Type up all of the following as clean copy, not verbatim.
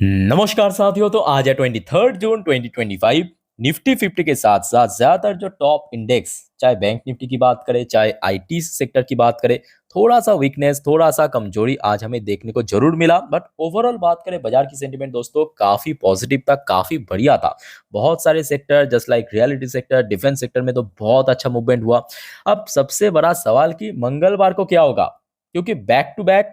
नमस्कार साथियों। तो आज है 23 जून 2025। निफ्टी 50 के साथ साथ ज्यादातर जो टॉप इंडेक्स, चाहे बैंक निफ्टी की बात करें चाहे आईटी सेक्टर की बात करें, थोड़ा सा वीकनेस, थोड़ा सा कमजोरी आज हमें देखने को जरूर मिला। बट ओवरऑल बात करें बाजार की सेंटीमेंट दोस्तों काफी पॉजिटिव था, काफी बढ़िया था। बहुत सारे sector just like reality sector, defence sector में तो बहुत अच्छा मूवमेंट हुआ। अब सबसे बड़ा सवाल कि मंगलवार को क्या होगा, क्योंकि बैक टू बैक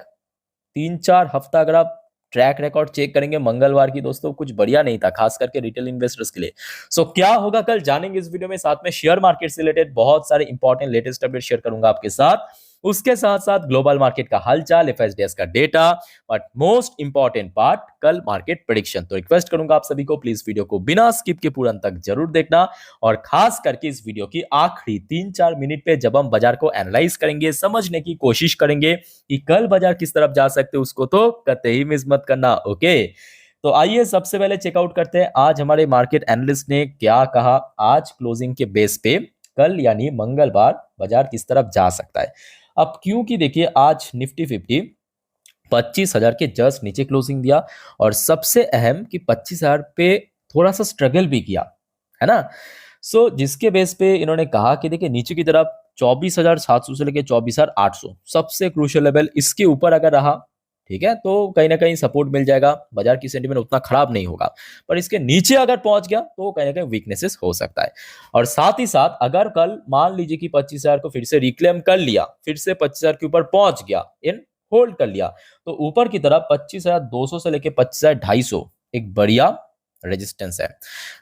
3-4 हफ्ता अगर आप ट्रैक रिकॉर्ड चेक करेंगे मंगलवार की दोस्तों, कुछ बढ़िया नहीं था, खास करके रिटेल इन्वेस्टर्स के लिए। सो क्या होगा कल जानेंगे इस वीडियो में। साथ में शेयर मार्केट से रिलेटेड बहुत सारे इंपॉर्टेंट लेटेस्ट अपडेट शेयर करूंगा आपके साथ। उसके साथ साथ ग्लोबल मार्केट का हालचाल, एफएसडीएस का data, but most important part कल मार्केट प्रेडिक्शन। तो रिक्वेस्ट करूंगा आप सभी को प्लीज वीडियो को बिना स्किप के पूरा अंत तक जरूर देखना। और खास करके इस वीडियो की आखिरी 3-4 मिनट पे जब हम बाजार को एनालाइज करेंगे, समझने की कोशिश करेंगे कि कल बाजार किस तरफ जा सकते हैं, उसको तो कतई मिस मत करना। ओके, तो आइए सबसे पहले चेकआउट करते हैं आज हमारे मार्केट एनालिस्ट ने क्या कहा। आज क्लोजिंग के बेस पे कल यानी मंगलवार बाजार किस तरफ जा सकता है। अब क्योंकि देखिए आज निफ्टी 50 25,000 के जस्ट नीचे क्लोजिंग दिया, और सबसे अहम कि 25,000 पे थोड़ा सा स्ट्रगल भी किया, है ना। सो जिसके बेस पे इन्होंने कहा कि देखिए नीचे की तरफ 24,700 से लेकर 24,800 सबसे क्रूशियल लेवल, इसके ऊपर अगर रहा ठीक है तो कहीं ना कहीं सपोर्ट मिल जाएगा, बाजार की सेंटीमेंट उतना खराब नहीं होगा। पर इसके नीचे अगर पहुंच गया तो कहीं ना कहीं वीकनेसेस हो सकता है। और साथ ही साथ अगर कल मान लीजिए कि 25,000 को फिर से रिक्लेम कर लिया, फिर से 25,000 के ऊपर पहुंच गया, इन होल्ड कर लिया, तो ऊपर की तरफ 25,200 से लेकर 25,250 एक बढ़िया रेजिस्टेंस है।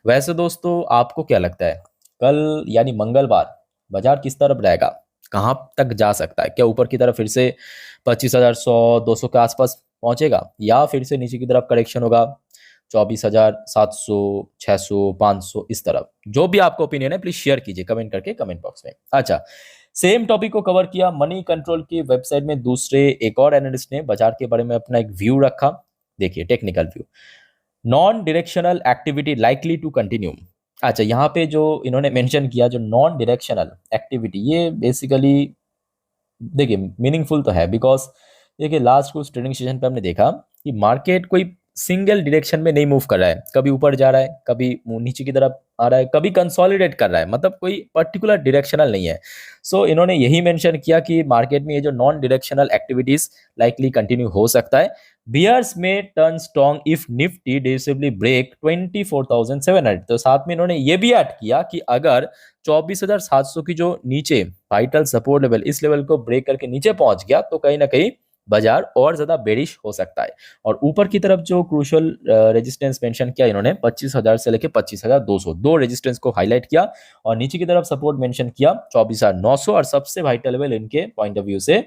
वैसे दोस्तों आपको क्या लगता है कल यानी मंगलवार बाजार किस तरफ रहेगा, कहां तक जा सकता है? क्या ऊपर की तरफ फिर से 25,100-200 के आसपास पहुंचेगा, या फिर से नीचे की तरफ करेक्शन होगा 24,700, 600, 500 इस तरफ? जो भी आपका ओपिनियन है प्लीज शेयर कीजिए कमेंट करके कमेंट बॉक्स में। अच्छा, सेम टॉपिक को कवर किया मनी कंट्रोल की वेबसाइट में। दूसरे एक और एनालिस्ट ने बाजार के बारे में अपना एक व्यू रखा। देखिए technical view, non directional activity likely to continue. अच्छा, यहाँ पे जो इन्होंने मेंशन किया जो नॉन डायरेक्शनल एक्टिविटी, ये बेसिकली देखिए मीनिंगफुल तो है, बिकॉज देखिए लास्ट कुछ ट्रेडिंग सेशन पे हमने देखा कि मार्केट कोई सिंगल डायरेक्शन में नहीं मूव कर रहा है, कभी ऊपर जा रहा है, कभी नीचे की तरफ आ रहा है, कभी कंसोलिडेट कर रहा है, मतलब कोई पर्टिकुलर डायरेक्शनल नहीं है। सो इन्होंने यही मेंशन किया कि मार्केट में ये जो non directional activities likely continue हो सकता है। बियर्स में turn strong if Nifty decisively break 24,700। तो साथ में इन्होंने ये भी ऐड किया कि अगर 24,700 की जो नीचे वाइटल सपोर्ट लेवल, इस लेवल को ब्रेक करके नीचे पहुंच गया तो कहीं ना कहीं बाजार और ज्यादा बेरिश हो सकता है। और ऊपर की तरफ जो क्रूशियल रेजिस्टेंस मेंशन किया इन्होंने 25,000 से लेकर 25,200, दो रेजिस्टेंस को हाईलाइट किया। और नीचे की तरफ सपोर्ट मेंशन किया 24,900, और सबसे वाइटल लेवल इनके पॉइंट ऑफ व्यू से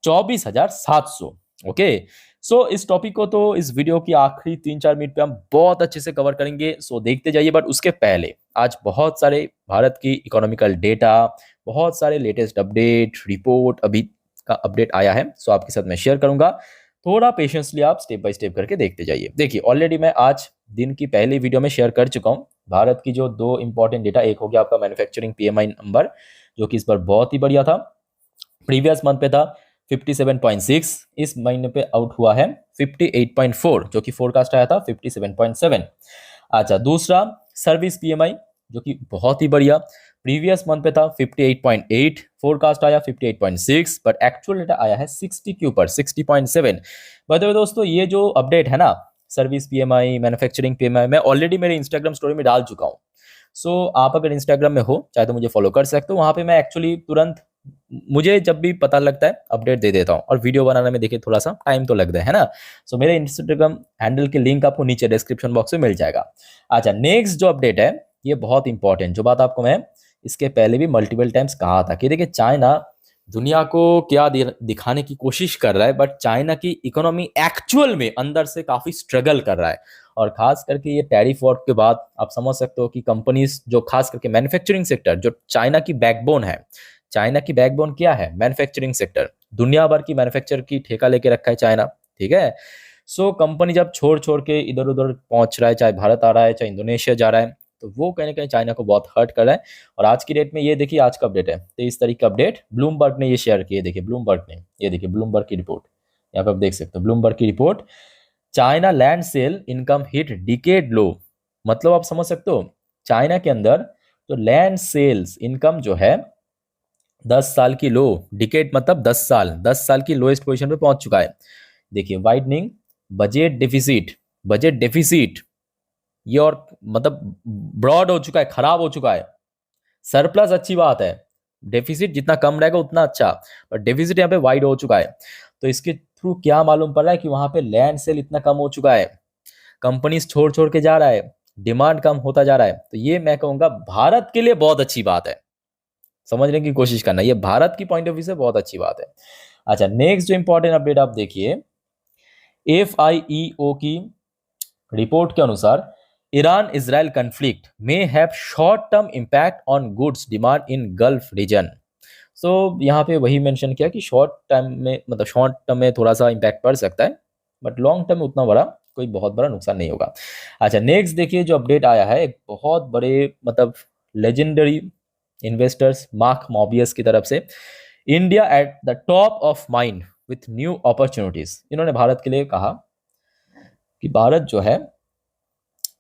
24,700। ओके, सो इस टॉपिक को तो इस वीडियो की आखिरी 3-4 मिनट पे हम बहुत अच्छे से कवर करेंगे, सो देखते जाइए। बट उसके पहले आज बहुत सारे भारत की इकोनॉमिकल डेटा, बहुत सारे लेटेस्ट अपडेट रिपोर्ट अभी का अपडेट आया है, सो आपके साथ मैं शेयर करूंगा। थोड़ा पेशेंसली आप स्टेप बाय स्टेप करके देखते जाइए। देखिए ऑलरेडी मैं आज दिन की पहली वीडियो में शेयर कर चुका हूं भारत की जो दो इंपॉर्टेंट डेटा। एक हो गया आपका मैन्युफैक्चरिंग पीएमआई नंबर, जो कि इस बार बहुत ही बढ़िया था, प्रीवियस मंथ पे था 57.6, इस महीने पे आउट हुआ है 58.4, जो कि फोरकास्ट आया था 57.7। अच्छा, दूसरा सर्विस पीएमआई जो कि बहुत ही बढ़िया, प्रीवियस मंथ पे था 58.8, फोरकास्ट आया 58.6, बट एक्चुअल डेटा आया है 60 के ऊपर 60.7। बताओ दोस्तों, ये जो अपडेट है ना सर्विस पीएमआई, मैन्युफैक्चरिंग पीएमआई, मैं ऑलरेडी मेरे इंस्टाग्राम स्टोरी में डाल चुका हूँ। सो आप अगर इंस्टाग्राम में हो चाहे तो मुझे फॉलो कर सकते हो, वहां पे मैं एक्चुअली तुरंत, मुझे जब भी पता लगता है अपडेट दे देता हूँ। और वीडियो बनाने में देखिए थोड़ा सा टाइम तो लगता है ना। सो मेरे इंस्टाग्राम हैंडल के लिंक आपको नीचे डिस्क्रिप्शन बॉक्स में मिल जाएगा। अच्छा, नेक्स्ट जो अपडेट है ये बहुत इंपॉर्टेंट, जो बात आपको मैं इसके पहले भी मल्टीपल टाइम्स कहा था कि देखिए चाइना दुनिया को क्या दिखाने की कोशिश कर रहा है, बट चाइना की इकोनॉमी एक्चुअल में अंदर से काफी स्ट्रगल कर रहा है। और खास करके ये टैरिफ वॉर के बाद आप समझ सकते हो कि कंपनीज जो खास करके मैन्युफैक्चरिंग सेक्टर, जो चाइना की बैकबोन है, चाइना की बैकबोन क्या है? Manufacturing sector. दुनिया भर की मैन्युफैक्चर की ठेका लेके रखा है चाइना, ठीक है। सो कंपनी जब छोड़ छोड़ के इधर उधर पहुंच रहा है, चाहे भारत आ रहा है चाहे इंडोनेशिया जा रहा है, तो वो कहीं ना कहीं चाइना को बहुत हर्ट कर रहा है। और आज की डेट में ये देखिए, आज का अपडेट है 23 तारीख का अपडेट, ब्लूमबर्ग ने ये शेयर किए। देखिए ब्लूमबर्ग ने, ये देखिए ब्लूमबर्ग की रिपोर्ट, यहाँ पे आप देख सकते हो ब्लूमबर्ग की report. China land sale income hit decade low. मतलब आप समझ सकते हो, चाइना के अंदर तो लैंड सेल्स इनकम जो है 10 साल की लो, डिकेड मतलब 10 साल, 10 साल की लोएस्ट पोजीशन पे पहुंच चुका है। देखिए widening budget deficit, budget deficit ये और मतलब ब्रॉड हो चुका है, खराब हो चुका है। सरप्लस अच्छी बात है, डेफिसिट जितना कम रहेगा उतना अच्छा, पर डेफिसिट यहाँ पे वाइड हो चुका है। तो इसके थ्रू क्या मालूम पड़ रहा है कि वहां पे लैंड सेल इतना कम हो चुका है, कंपनीज छोड़ छोड़ के जा रहा है, डिमांड कम होता जा रहा है। तो ये मैं कहूंगा भारत के लिए बहुत अच्छी बात है, समझने की कोशिश करना, ये भारत की पॉइंट ऑफ व्यू से बहुत अच्छी बात है। अच्छा नेक्स्ट जो इंपॉर्टेंट अपडेट आप देखिए, FIEO की रिपोर्ट के अनुसार ईरान इजराइल कन्फ्लिक्ट में have short term impact on goods demand in Gulf region. So यहाँ पे वही मेंशन किया कि शॉर्ट टाइम में मतलब शॉर्ट टर्म में थोड़ा सा इम्पैक्ट पड़ सकता है, बट लॉन्ग टर्म में उतना बड़ा कोई बहुत बड़ा नुकसान नहीं होगा। अच्छा नेक्स्ट देखिए जो अपडेट आया है, एक बहुत बड़े मतलब लेजेंडरी इन्वेस्टर्स मार्क मॉबियस की तरफ से, India at the top of mind with new opportunities. इन्होंने भारत के लिए कहा कि भारत जो है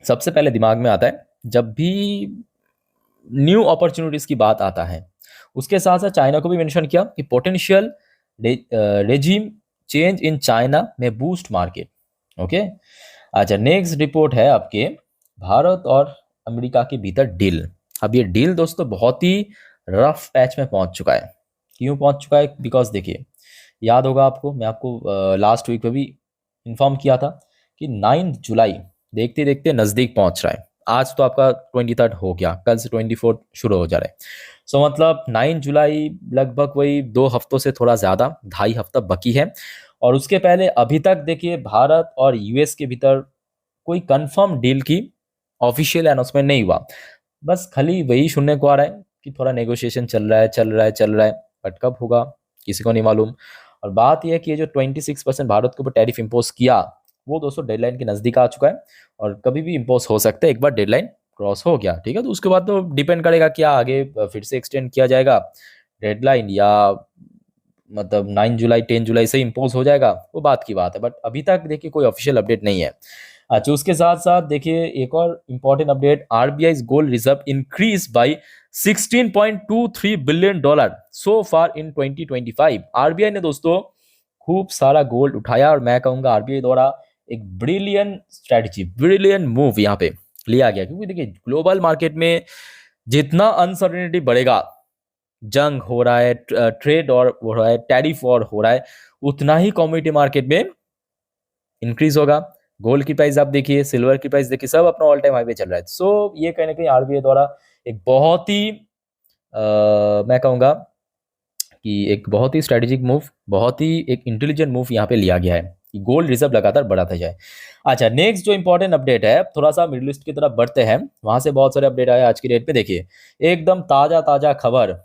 सबसे पहले दिमाग में आता है जब भी न्यू अपॉर्चुनिटीज की बात आता है। उसके साथ साथ चाइना को भी मेंशन किया कि potential regime change in China में बूस्ट मार्केट। ओके अच्छा नेक्स्ट रिपोर्ट है आपके भारत और अमेरिका के भीतर डील। अब ये डील दोस्तों बहुत ही रफ पैच में पहुंच चुका है। क्यों पहुंच चुका है? बिकॉज देखिए याद होगा आपको, मैं आपको लास्ट वीक में भी इन्फॉर्म किया था कि 9 जुलाई देखते देखते नज़दीक पहुंच रहा है। आज तो आपका 23 हो गया, कल से 24 शुरू हो जा रहा है। सो मतलब 9 जुलाई लगभग वही 2 हफ्तों से थोड़ा ज़्यादा, 2.5 हफ्ता बाकी है। और उसके पहले अभी तक देखिए भारत और US के भीतर कोई कंफर्म डील की ऑफिशियल अनाउंसमेंट नहीं हुआ। बस खाली वही सुनने को आ रहा है कि थोड़ा नेगोशिएशन चल रहा है चल रहा है चल रहा है, बट कब होगा किसी को नहीं मालूम। और बात यह है कि ये जो 26% भारत के ऊपर टैरिफ इम्पोज किया वो दोस्तों डेडलाइन के नज़दीक आ चुका है, और कभी भी इम्पोज हो सकता है एक बार डेडलाइन क्रॉस हो गया, ठीक है। तो उसके बाद तो डिपेंड करेगा क्या आगे फिर से एक्सटेंड किया जाएगा डेडलाइन, या मतलब 9 जुलाई 10 जुलाई से इम्पोज हो जाएगा, वो बात की बात है। बट अभी तक देखिए कोई ऑफिशियल अपडेट नहीं है। अच्छा उसके साथ साथ देखिए एक और important update, RBI gold reserve increase by $16.23 billion so far in 2025। RBI ने दोस्तों खूब सारा गोल्ड उठाया, और मैं कहूंगा RBI द्वारा एक ब्रिलियंट स्ट्रैटेजी, ब्रिलियंट मूव यहाँ पे लिया गया। क्योंकि देखिए ग्लोबल मार्केट में जितना अनसर्टेनिटी बढ़ेगा, जंग हो रहा है, ट्रेड और हो रहा है, टैरिफ और हो रहा है, उतना ही कमोडिटी मार्केट में इंक्रीज होगा। गोल्ड की प्राइस आप देखिए, सिल्वर की प्राइस देखिए, सब अपना ऑल टाइम हाई पे चल रहा है। सो ये कहीं ना कहीं RBI द्वारा एक बहुत ही मैं कहूँगा कि एक बहुत ही स्ट्रेटेजिक मूव, बहुत ही एक इंटेलिजेंट मूव यहाँ पे लिया गया है कि गोल्ड रिजर्व लगातार बढ़ाता जाए। अच्छा नेक्स्ट जो इंपॉर्टेंट अपडेट है, थोड़ा सा मिडिल ईस्ट की तरफ बढ़ते हैं, वहां से बहुत सारे अपडेट आए आज की डेट में। देखिए एकदम ताजा ताजा खबर,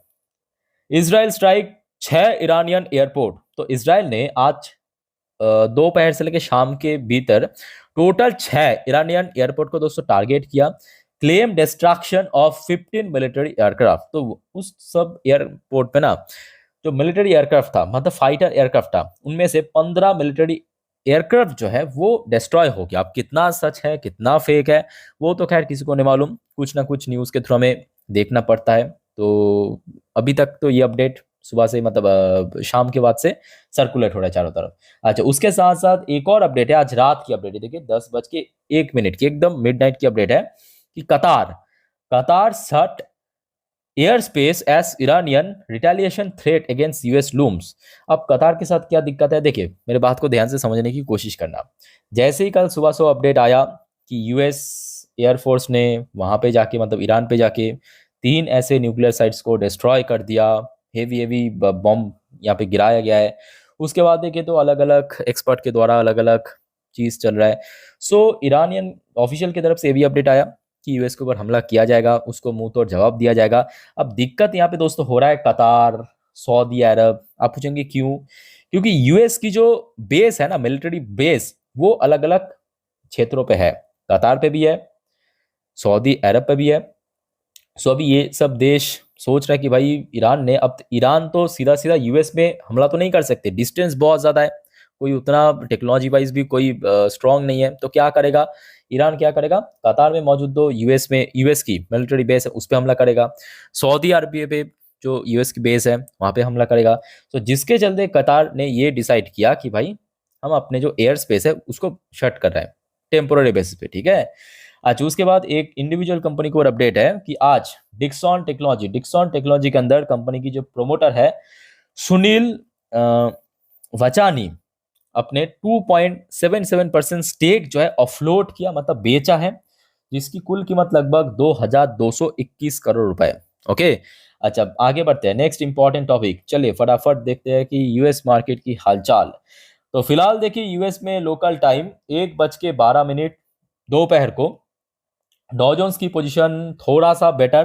इजराइल स्ट्राइक 6 ईरानियन एयरपोर्ट। तो इसराइल ने आज दोपहर से लेकर शाम के भीतर टोटल 6 ईरानियन एयरपोर्ट को दोस्तों टारगेट किया। Claim destruction of 15 military aircraft. तो उस सब एयरपोर्ट पे ना जो मिलिट्री एयरक्राफ्ट था, मतलब फाइटर एयरक्राफ्ट था, उनमें से 15 मिलिट्री एयरक्राफ्ट जो है वो डिस्ट्रॉय हो गया। अब कितना सच है कितना फेक है वो तो खैर किसी को नहीं मालूम, कुछ ना कुछ न्यूज़ के थ्रू हमें देखना पड़ता है। तो अभी तक तो ये अपडेट सुबह से मतलब शाम के बाद से सर्कुलेट हो रहा है चारों तरफ। अच्छा उसके साथ साथ एक और अपडेट है, आज रात की अपडेट है, देखिए 10:01 की एकदम मिडनाइट की अपडेट है कि कतार कतार सट air space S Iranian retaliation threat against US looms. अब कतार के साथ क्या दिक्कत है, देखिए मेरे बात को ध्यान से समझने की कोशिश करना। जैसे ही कल सुबह सो अपडेट आया कि US एयरफोर्स ने वहां पे जाके मतलब ईरान पे जाके 3 ऐसे न्यूक्लियर साइट्स को डिस्ट्रॉय कर दिया, हेवी बॉम्ब यहाँ पे गिराया गया है। उसके बाद देखिए तो अलग अलग एक्सपर्ट के द्वारा अलग अलग चीज चल रहा है। सो ईरानियन ऑफिशियल की तरफ से ये भी अपडेट आया कि US के ऊपर हमला किया जाएगा, उसको मुंह तोड़ जवाब दिया जाएगा। अब दिक्कत यहाँ पे दोस्तों हो रहा है कतार, सऊदी अरब। आप पूछेंगे क्यों? क्योंकि US की जो बेस है ना, मिलिट्री बेस, वो अलग अलग क्षेत्रों पे है। कतार पे भी है, सऊदी अरब पे भी है। सो अभी ये सब देश सोच रहा है कि भाई ईरान ने, अब ईरान तो सीधा सीधा US में हमला तो नहीं कर सकते, डिस्टेंस बहुत ज्यादा है, कोई उतना टेक्नोलॉजी वाइज भी कोई स्ट्रांग नहीं है, तो क्या करेगा ईरान, क्या करेगा कतार में मौजूद दो यूएस की मिलिट्री बेस है उस पर हमला करेगा, सऊदी अरबिया पे जो यूएस की बेस है वहां पे हमला करेगा। तो जिसके चलते कतार ने ये डिसाइड किया कि भाई हम अपने जो एयर स्पेस है उसको शट कर रहे हैं टेम्पोररी बेसिस पे, ठीक है। अच्छा, उसके बाद एक इंडिविजुअल कंपनी को और अपडेट है कि आज डिक्सॉन टेक्नोलॉजी के अंदर कंपनी की जो प्रोमोटर है सुनील वचानी अपने 2.77% स्टेक जो है ऑफलोड किया, मतलब बेचा है, जिसकी कुल कीमत लगभग 2221 करोड़ रुपए। ओके, अच्छा आगे बढ़ते हैं, नेक्स्ट इंपॉर्टेंट टॉपिक, चलिए फटाफट देखते हैं कि यूएस मार्केट की हालचाल। तो फिलहाल देखिए यूएस में लोकल टाइम 1:12 दोपहर को डॉ जोन्स की पोजीशन थोड़ा सा बेटर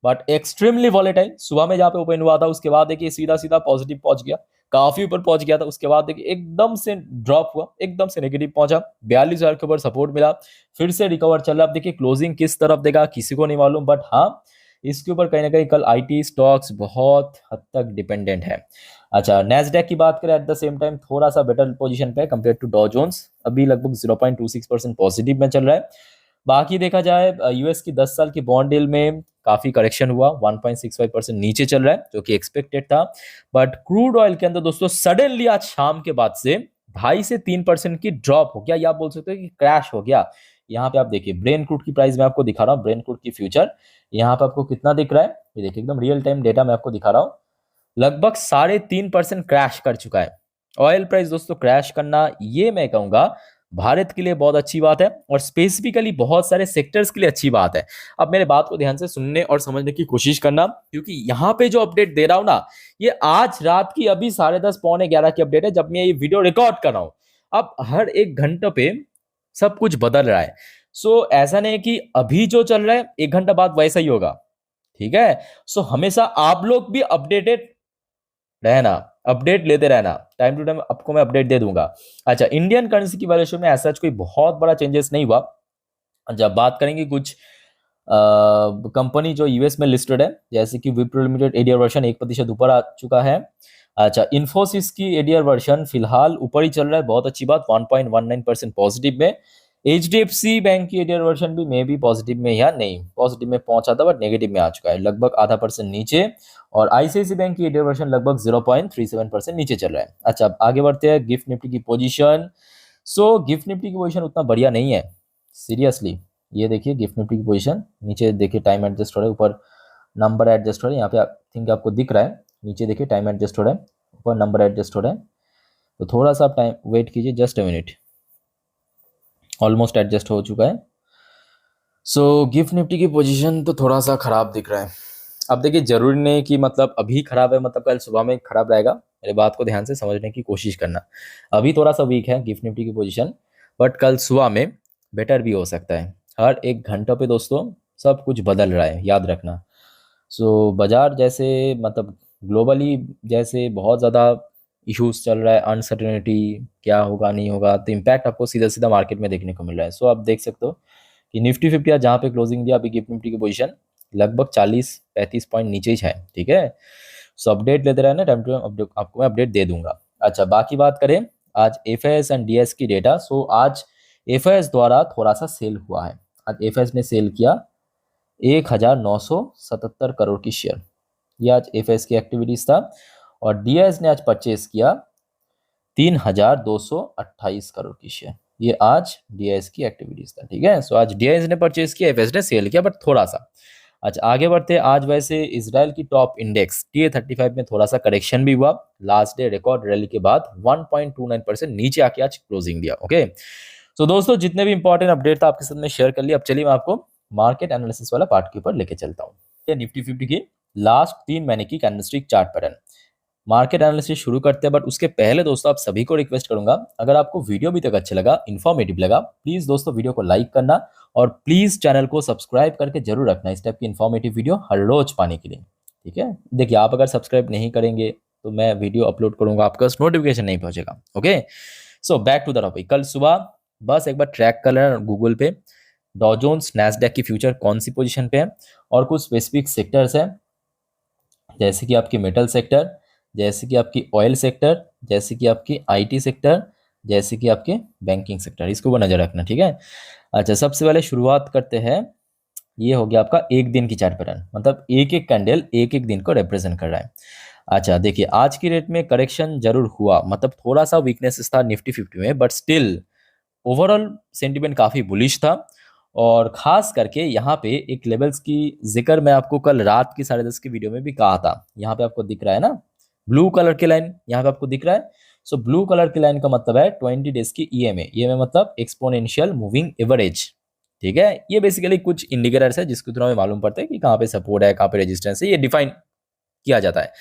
बट एक्सट्रीमली वॉलेटाइल। सुबह में जहाँ पे ओपन हुआ था उसके बाद देखिए सीधा सीधा पॉजिटिव पहुंच गया, काफी ऊपर पहुंच गया था, उसके बाद देखिए एकदम से ड्रॉप हुआ, एकदम से नेगेटिव पहुंचा, 42,000 के ऊपर सपोर्ट मिला, फिर से रिकवर चल रहा। अब देखिए क्लोजिंग किस तरफ देगा किसी को नहीं मालूम, बट हाँ इसके ऊपर कहीं ना कहीं कल आईटी स्टॉक्स बहुत हद तक डिपेंडेंट है। अच्छा, नैस्डैक की बात करें एट द सेम टाइम थोड़ा सा बेटर पोजीशन पे कंपेयर टू डॉ जोन्स, अभी लगभग 0.26% पॉजिटिव में चल रहा है। बाकी देखा जाए यूएस की 10 साल की बॉन्ड डील में काफी करेक्शन हुआ, 1.65% नीचे चल रहा है जो कि एक्सपेक्टेड था। बट क्रूड ऑयल के अंदर दोस्तों सडनली आज शाम के बाद से 2.5 से 3% की ड्रॉप हो गया, या आप बोल सकते हो कि क्रैश हो गया। यहाँ पे आप देखिए ब्रेन क्रूड की प्राइस मैं आपको दिखा रहा हूँ, ब्रेन क्रूड की फ्यूचर यहाँ पे आपको कितना दिख रहा है, ये देखिए एकदम रियल टाइम डेटा मैं आपको दिखा रहा हूँ, लगभग 3.5% क्रैश कर चुका है। ऑयल प्राइस दोस्तों क्रैश करना ये मैं कहूंगा भारत के लिए बहुत अच्छी बात है और स्पेसिफिकली बहुत सारे सेक्टर्स के लिए अच्छी बात है। अब मेरे बात को ध्यान से सुनने और समझने की कोशिश करना, क्योंकि यहाँ पे जो अपडेट दे रहा हूं ना ये आज रात की अभी 10:30 पौने 11 की अपडेट है जब मैं ये वीडियो रिकॉर्ड कर रहा हूं। अब हर एक घंटे पे सब कुछ बदल रहा है, सो ऐसा नहीं कि अभी जो चल रहा है 1 घंटा बाद वैसा ही होगा, ठीक है। सो हमेशा आप लोग भी अपडेटेड रहना, अपडेट लेते रहना, टाइम टू टाइम आपको मैं अपडेट दे दूंगा। अच्छा, इंडियन करेंसी की वैल्यूएशन में ऐसा कोई बहुत बड़ा चेंजेस नहीं हुआ। जब बात करेंगे कुछ कंपनी जो यूएस में लिस्टेड है जैसे कि विप्रो लिमिटेड एडीआर वर्जन 1% ऊपर आ चुका है। अच्छा, इन्फोसिस की एडीआर वर्जन फिलहाल ऊपर ही चल रहा है, बहुत अच्छी बात, 1.19% पॉजिटिव में। एचडीएफसी बैंक की एडीआर वर्जन भी मे बी पॉजिटिव में या नहीं पॉजिटिव में पहुंचा था बट नेगेटिव में आ चुका है, लगभग 0.5% नीचे। और आईसीआईसी बैंक की एडीआर वर्जन लगभग 0.37% नीचे चल रहा है। अच्छा, अब आगे बढ़ते हैं गिफ्ट निफ्टी की पोजीशन। सो गिफ्ट निफ्टी की पोजीशन उतना बढ़िया नहीं है सीरियसली, ये देखिए गिफ्ट निफ्टी की पोजीशन नीचे देखिए टाइम एडजस्ट हो रहा है, ऊपर नंबर एडजस्ट हो रहा है, यहाँ पे आई थिंक आपको दिख रहा है, नीचे देखिए टाइम एडजस्ट हो रहा है, ऊपर नंबर एडजस्ट हो रहा है, तो थोड़ा सा आप टाइम वेट कीजिए, just a minute, almost adjust हो चुका है। सो गिफ्ट निफ्टी की पोजीशन तो थोड़ा सा खराब दिख रहा है। अब देखिए जरूरी नहीं कि मतलब अभी खराब है मतलब कल सुबह में खराब रहेगा, मेरे बात को ध्यान से समझने की कोशिश करना। अभी थोड़ा सा वीक है गिफ्ट निफ्टी की पोजीशन बट कल सुबह में बेटर भी हो सकता है। हर एक घंटों पे दोस्तों सब कुछ बदल रहा है, याद रखना। सो बाजार जैसे मतलब ग्लोबली जैसे बहुत ज़्यादा इश्यूज चल रहा है, अनसर्टेनिटी क्या होगा नहीं होगा, तो इम्पैक्ट आपको सीधा सीधा मार्केट में देखने को मिल रहा है। सो आप देख सकते हो कि निफ्टी 50 आज जहाँ पे क्लोजिंग दिया अभी गिफ्ट निफ्टी की पोजीशन लगभग 40-35 पॉइंट नीचे ही है, ठीक है। सो अपडेट लेते रहना, टाइम टू टाइम अपडेट आपको मैं अपडेट दे दूंगा। अच्छा, बाकी बात करें आज एफआईएस एंड डीएस की डेटा। सो आज एफआईएस द्वारा थोड़ा सा सेल हुआ है, आज एफआईएस ने सेल किया 1977 करोड़ की शेयर, ये आज एफआईएस की एक्टिविटीज था। और डीएस ने आज परचेस किया 3,228 करोड़ की शेयर, ये आज डीएस की एक्टिविटीज था, ठीक है। सो आज डीएस ने परचेस किया, एफएस ने सेल किया बट थोड़ा सा। अच्छा, आगे बढ़ते हैं, आज वैसे इजराइल की टॉप इंडेक्स TA35 में थोड़ा सा करेक्शन भी हुआ, लास्ट डे रिकॉर्ड रैली के बाद 1.29% नीचे आके आज क्लोजिंग दिया। ओके, सो दोस्तों जितने भी इंपॉर्टेंट अपडेट था आपके साथ में शेयर कर लिया। अब चलिए मैं आपको मार्केट एनालिसिस वाला पार्ट के ऊपर लेके चलता हूँ। निफ्टी 50 की लास्ट 3 महीने की candlestick chart pattern, market analysis शुरू करते हैं बट उसके पहले दोस्तों आप सभी को रिक्वेस्ट करूंगा, अगर आपको वीडियो भी तक अच्छा लगा, इन्फॉर्मेटिव लगा, प्लीज दोस्तों वीडियो को लाइक करना और प्लीज चैनल को सब्सक्राइब करके जरूर रखना इस टाइप की इन्फॉर्मेटिव वीडियो हर रोज पाने के लिए, ठीक है। देखिए आप अगर सब्सक्राइब नहीं करेंगे तो मैं वीडियो अपलोड करूंगा आपका नोटिफिकेशन नहीं पहुंचेगा। Okay, so back to the topic. कल सुबह बस एक बार ट्रैक कर लेना गूगल पे डॉ जोन्स नैस्डैक की फ्यूचर कौन सी पोजीशन पे है, और कुछ स्पेसिफिक सेक्टर्स हैं जैसे कि आपकी मेटल सेक्टर, जैसे कि आपकी ऑयल सेक्टर, जैसे कि आपकी आईटी सेक्टर, जैसे कि आपके बैंकिंग सेक्टर, इसको वो नजर रखना, ठीक है। अच्छा, सबसे पहले शुरुआत करते हैं। ये हो गया आपका एक दिन की चार्ट पैटर्न, मतलब एक एक कैंडल एक एक दिन को रिप्रेजेंट कर रहा है। अच्छा देखिए, आज की रेट में करेक्शन जरूर हुआ, मतलब थोड़ा सा वीकनेस था निफ्टी 50 में, बट स्टिल ओवरऑल सेंटिमेंट काफी बुलिश था। और खास करके यहाँ पे एक लेवल्स की जिक्र मैं आपको कल रात की 10:30 की वीडियो में भी कहा था। यहाँ पे आपको दिख रहा है ना, ब्लू कलर की लाइन यहाँ पे आपको दिख रहा है। सो ब्लू कलर की लाइन का मतलब है 20 डेज की ईएमए। ईएमए मतलब एक्सपोनेंशियल मूविंग एवरेज, ठीक है। ये बेसिकली कुछ इंडिकेटर्स है जिसके थ्रू हमें मालूम पड़ता है कि कहाँ पे सपोर्ट है, कहाँ पे रेजिस्टेंस है, ये डिफाइन किया जाता है।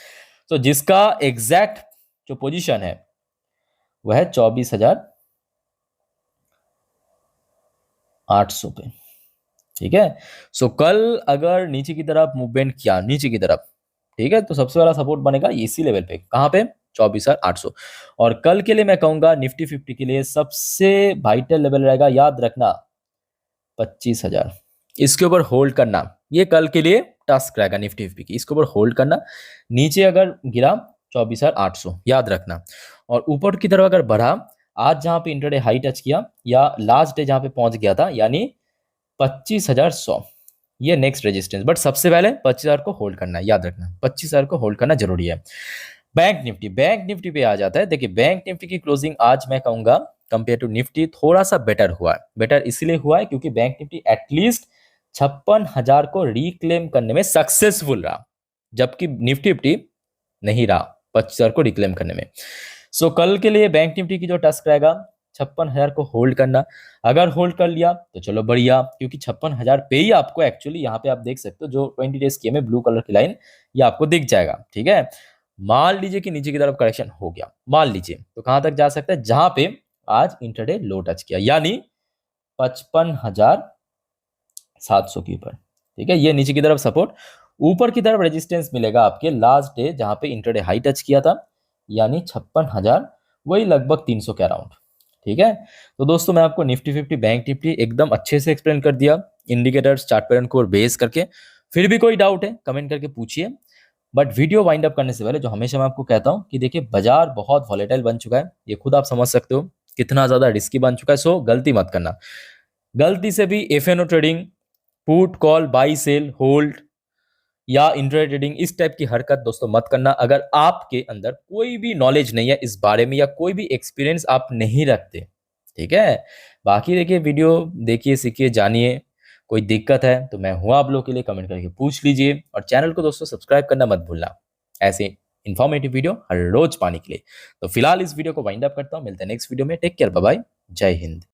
तो जिसका एग्जैक्ट जो पोजीशन है वह है 24,800 पे, ठीक है। सो कल अगर नीचे की तरफ मूवमेंट किया, नीचे की तरफ, ठीक है, तो सबसे बड़ा सपोर्ट बनेगा इसी लेवल पे, कहाँ पे, 24,800। और कल के लिए मैं कहूंगा निफ्टी 50 के लिए सबसे वाइटल लेवल रहेगा, याद रखना, 25,000। इसके ऊपर होल्ड करना, ये कल के लिए टास्क रहेगा निफ्टी 50 की, इसके ऊपर होल्ड करना। नीचे अगर गिरा 24,800, याद रखना। और ऊपर की तरफ अगर बढ़ा, आज जहां पे इंटरडे हाई टच किया या लास्ट डे जहां पे पहुंच गया था, यानी 25,100, ये नेक्स्ट रेजिस्टेंस। बट सबसे पहले 25,000 को होल्ड करना है, याद रखना, 25,000 को होल्ड करना जरूरी है। बैंक निफ्टी पे आ जाता है। देखिए, बैंक निफ्टी की क्लोजिंग आज मैं कहूंगा कंपेयर टू निफ्टी थोड़ा सा बेटर हुआ है। बेटर इसलिए हुआ है क्योंकि बैंक निफ्टी एटलीस्ट 56,000 को रिक्लेम करने में सक्सेसफुल रहा, जबकि निफ्टी 50 नहीं रहा 25,000 को रिक्लेम करने में। सो कल के लिए बैंक निफ्टी की जो टास्क रहेगा, 56,000 को होल्ड करना। अगर होल्ड कर लिया तो चलो बढ़िया, क्योंकि 56,000 पे ही आपको एक्चुअली यहाँ पे आप देख सकते हो जो 20 डेज की में ब्लू कलर की लाइन, ये आपको दिख जाएगा, ठीक है। मान लीजिए कि नीचे की तरफ करेक्शन हो गया, मान लीजिए, तो कहां तक जा सकता है, जहां पे आज इंटरडे लो टच किया, यानी 55,700 के ऊपर, ठीक है। ये नीचे की तरफ सपोर्ट, ऊपर की तरफ रेजिस्टेंस मिलेगा आपके लास्ट डे जहां पे इंटरडे हाई टच किया था, यानी 56,000, वही लगभग 300 के अराउंड, ठीक है। तो दोस्तों, मैं आपको निफ्टी 50 बैंक निफ्टी एकदम अच्छे से एक्सप्लेन कर दिया, इंडिकेटर्स चार्ट पैटर्न को बेस करके। फिर भी कोई डाउट है कमेंट करके पूछिए। बट वीडियो वाइंड अप करने से पहले जो हमेशा मैं आपको कहता हूं कि देखिए, बाजार बहुत वॉलेटाइल बन चुका है, ये खुद आप समझ सकते हो कितना ज्यादा रिस्की बन चुका है। सो गलती मत करना, गलती से भी FNO trading, put call, buy sell, hold या इंट्राडे ट्रेडिंग, इस टाइप की हरकत दोस्तों मत करना। अगर आपके अंदर कोई भी नॉलेज नहीं है इस बारे में या कोई भी एक्सपीरियंस आप नहीं रखते, ठीक है। बाकी देखिए, वीडियो देखिए, सीखिए, जानिए। कोई दिक्कत है तो मैं हूं आप लोग के लिए, कमेंट करके पूछ लीजिए। और चैनल को दोस्तों सब्सक्राइब करना मत भूलना, ऐसे इन्फॉर्मेटिव वीडियो हर रोज पाने के लिए। तो फिलहाल इस वीडियो को वाइंड अप करता हूं, मिलते हैं नेक्स्ट वीडियो में। टेक केयर, बाय बाय, जय हिंद।